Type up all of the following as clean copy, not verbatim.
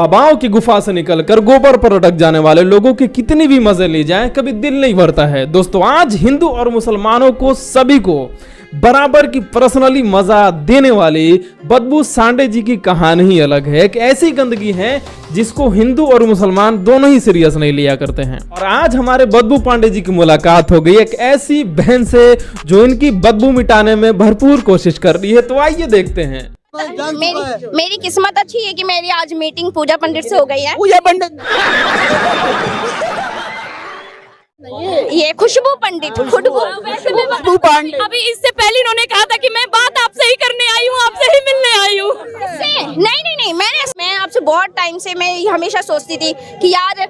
बाबाओं की गुफा से निकलकर गोबर पर अटक जाने वाले लोगों के कितनी भी मजे ली जाए कभी दिल नहीं भरता है। दोस्तों आज हिंदू और मुसलमानों को सभी को बराबर की पर्सनली मजा देने वाली बदबू सांडे जी की कहानी ही अलग है। एक ऐसी गंदगी है जिसको हिंदू और मुसलमान दोनों ही सीरियस नहीं लिया करते हैं। और आज हमारे बदबू पांडे जी की मुलाकात हो गई एक ऐसी बहन से जो इनकी बदबू मिटाने में भरपूर कोशिश कर रही है। तो आइए देखते हैं। मेरी किस्मत अच्छी है कि मेरी आज मीटिंग पूजा पंडित से हो गई है। पूजा पंडित ये खुशबू पंडित, खुशबू पंडित। अभी इससे पहले इन्होंने कहा था कि मैं बात आपसे ही करने आई हूँ, आपसे ही मिलने आई हूँ। नहीं, मैं आपसे बहुत टाइम से मैं हमेशा सोचती थी कि यार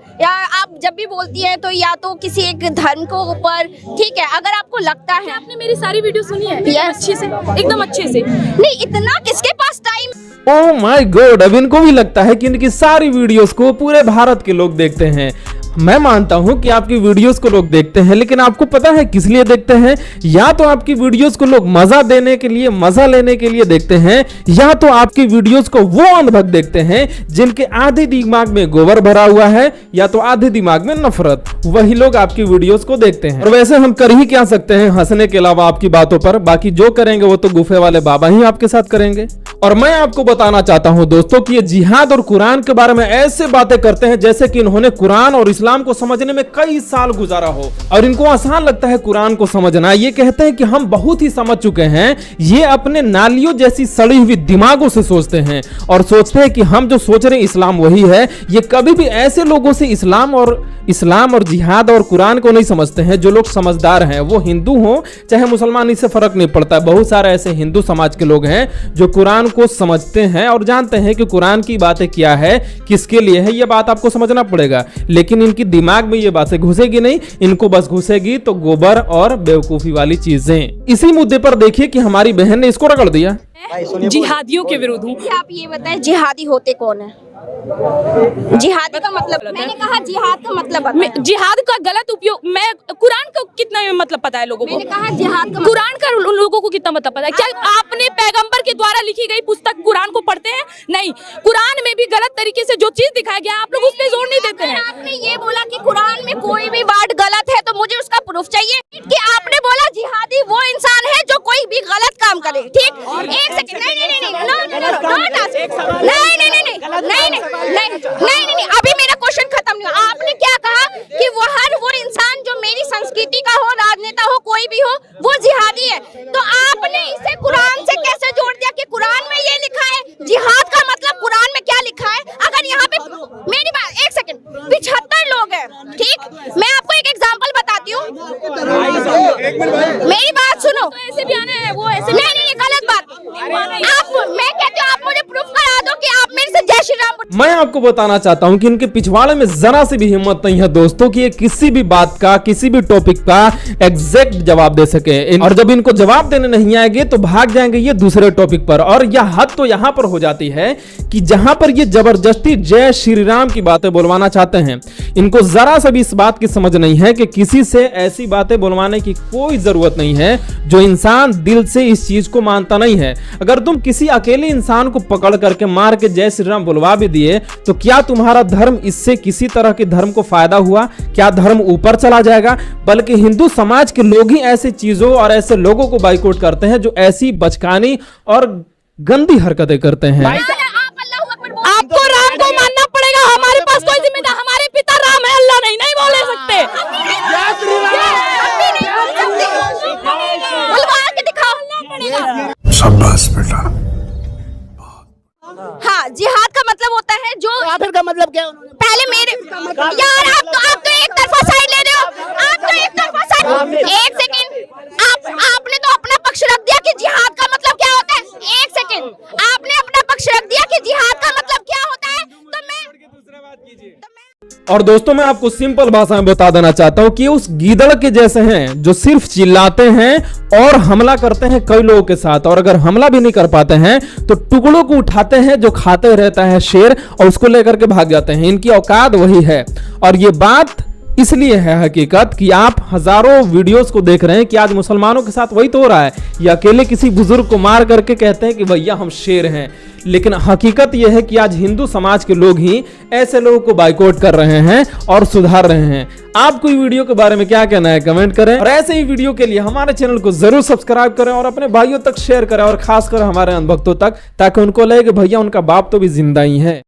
आप जब भी बोलती हैं तो या तो किसी एक धर्म को ऊपर ठीक है, अगर आपको लगता है। आपने मेरी सारी वीडियो सुनी है अच्छे से, एकदम अच्छे से। नहीं इतना किसके पास टाइम। ओह माय गॉड, अब इनको भी लगता है कि इनकी सारी वीडियोस को पूरे भारत के लोग देखते हैं। मैं मानता हूं कि आपकी वीडियोस को लोग देखते हैं, लेकिन आपको पता है किस लिए देखते हैं? या तो आपकी वीडियोस को लोग मजा देने के लिए, मजा लेने के लिए देखते हैं, या तो आपकी वीडियोस को वो अंधभक्त देखते हैं जिनके आधे दिमाग में गोबर भरा हुआ है या तो आधे दिमाग में नफरत। वही लोग आपकी वीडियोस को देखते हैं। और वैसे हम कर ही क्या सकते हैं हंसने के अलावा आपकी बातों पर। बाकी जो करेंगे वो तो गुफे वाले बाबा ही आपके साथ करेंगे। और मैं आपको बताना चाहता हूं दोस्तों कि ये जिहाद और कुरान के बारे में ऐसे बातें करते हैं जैसे कि इन्होंने कुरान और इस्लाम को समझने में कई साल गुजारा हो और इनको आसान लगता है कुरान को समझना। ये कहते हैं कि हम बहुत ही समझ चुके हैं। ये अपने नालियों जैसी सड़ी हुई दिमागों से सोचते हैं और सोचते हैं कि हम जो सोच रहे हैं इस्लाम वही है। ये कभी भी ऐसे लोगों से इस्लाम और जिहाद और कुरान को नहीं समझते हैं। जो लोग समझदार हैं वो हिंदू हो चाहे मुसलमान, इससे फर्क नहीं पड़ता। बहुत सारे ऐसे हिंदू समाज के लोग हैं जो कुरान को समझते हैं और जानते हैं कि कुरान की बातें क्या है, किसके लिए है। ये बात आपको समझना पड़ेगा, लेकिन इनकी दिमाग में ये बातें घुसेगी नहीं। इनको बस घुसेगी तो गोबर और बेवकूफी वाली चीजें। इसी मुद्दे पर देखिए कि हमारी बहन ने इसको रगड़ दिया। जिहादियों के विरुद्ध हूँ। आप ये बताएं जिहादी होते कौन है? जिहादी का मतलब, मैंने कहा जिहाद का मतलब, जिहाद का गलत उपयोग। मैं कुरान का कितना मतलब पता है लोगों को? मैंने कहा जिहाद का कुरान का उन लोगों को कितना मतलब पता है? क्या आपने पैगंबर के द्वारा लिखी गई पुस्तक कुरान को पढ़ते हैं? नहीं, कुरान में भी गलत तरीके से जो चीज दिखाया गया आप लोग उस पर जोर नहीं देते हैं। आपने ये बोला कि कुरान में कोई भी वर्ड गलत है तो मुझे उसका प्रूफ चाहिए। कि आपने बोला जिहादी वो इंसान है जो कोई भी गलत काम करे। ठीक, एक सेकंड, नहीं, अभी मेरा क्वेश्चन खत्म नहीं हुआ। आपने क्या कहा कि वो इंसान जो मेरी संस्कृति का हो, राजनेता हो, कोई भी हो, वो जिहादी है। तो आपने इसे कुरान से कैसे जोड़ दिया कि कुरान में ये लिखा है? जिहाद का मतलब कुरान में क्या लिखा है? अगर यहाँ पे मेरी बात, एक सेकंड, 75 लोग हैं। ठीक, मैं आपको एक एग्जांपल बताती हूँ, मेरी बात सुनो। तो ऐसे भी आने हैं, वो ऐसे नहीं, ये गलत बात। मैं कहती हूँ आप मुझे प्रूफ करा दो कि आप मेरे से जय श्री राम। मैं आपको बताना चाहता हूं कि इनके पिछवाड़े में जरा सी भी हिम्मत नहीं है दोस्तों कि ये किसी भी बात का, किसी भी टॉपिक का एग्जैक्ट जवाब दे सके। और जब इनको जवाब देने नहीं आएंगे तो भाग जाएंगे ये दूसरे टॉपिक पर। और यह हद तो यहां पर हो जाती है कि जहां पर ये जबरदस्ती जय श्री राम की बातें बोलवाना चाहते हैं, इनको जरा सा भी इस बात की समझ नहीं है कि किसी से ऐसी बातें बोलवाने की कोई जरूरत नहीं है जो इंसान दिल से इस चीज को मानता नहीं है। अगर तुम किसी अकेले इंसान को पकड़ करके मार के जय श्री राम बुलवा भी दिए तो क्या तुम्हारा धर्म इससे किसी तरह के धर्म को फायदा हुआ? क्या धर्म ऊपर चला जाएगा? बल्कि हिंदू समाज के लोग ही ऐसी चीजों और ऐसे लोगों को बाइकआउट करते हैं जो ऐसी बचकानी और गंदी हरकतें करते हैं। आपको राम को मानना पड़ेगा। हमारे पास कोई जिम्मेदार, हमारे पिता राम है, अल्लाह नहीं बोले सकते। शाबाश बेटा। हाँ, जिहाद का मतलब होता है जो काफिर का मतलब क्या है? पहले मेरे यार आप तो एक तरफा साइड ले रहे हो। आप तो एक तरफा साइड। एक सेकंड, आपने तो अपना पक्ष रख दिया कि जिहाद का मतलब क्या होता है। एक सेकंड, आपने अपना पक्ष रख दिया कि जिहाद का मतलब क्या होता है। तो मैं और दोस्तों मैं आपको सिंपल भाषा में बता देना चाहता हूं कि उस गीदड़ के जैसे हैं जो सिर्फ चिल्लाते हैं और हमला करते हैं कई लोगों के साथ, और अगर हमला भी नहीं कर पाते हैं तो टुकड़ों को उठाते हैं जो खाते रहता है शेर और उसको लेकर के भाग जाते हैं। इनकी औकात वही है। और ये बात इसलिए है हकीकत कि आप हजारों वीडियोस को देख रहे हैं कि आज मुसलमानों के साथ वही तो हो रहा है। ये अकेले किसी बुजुर्ग को मार करके कहते हैं कि भैया हम शेर हैं, लेकिन हकीकत यह है कि आज हिंदू समाज के लोग ही ऐसे लोगों को बाइकआउट कर रहे हैं और सुधार रहे हैं। आपको ये वीडियो के बारे में क्या कहना है कमेंट करें, और ऐसे ही वीडियो के लिए हमारे चैनल को जरूर सब्सक्राइब करें और अपने भाइयों तक शेयर करें, और खासकर हमारे अंधभक्तों तक, ताकि उनको लगे कि भैया उनका बाप तो भी जिंदा ही है।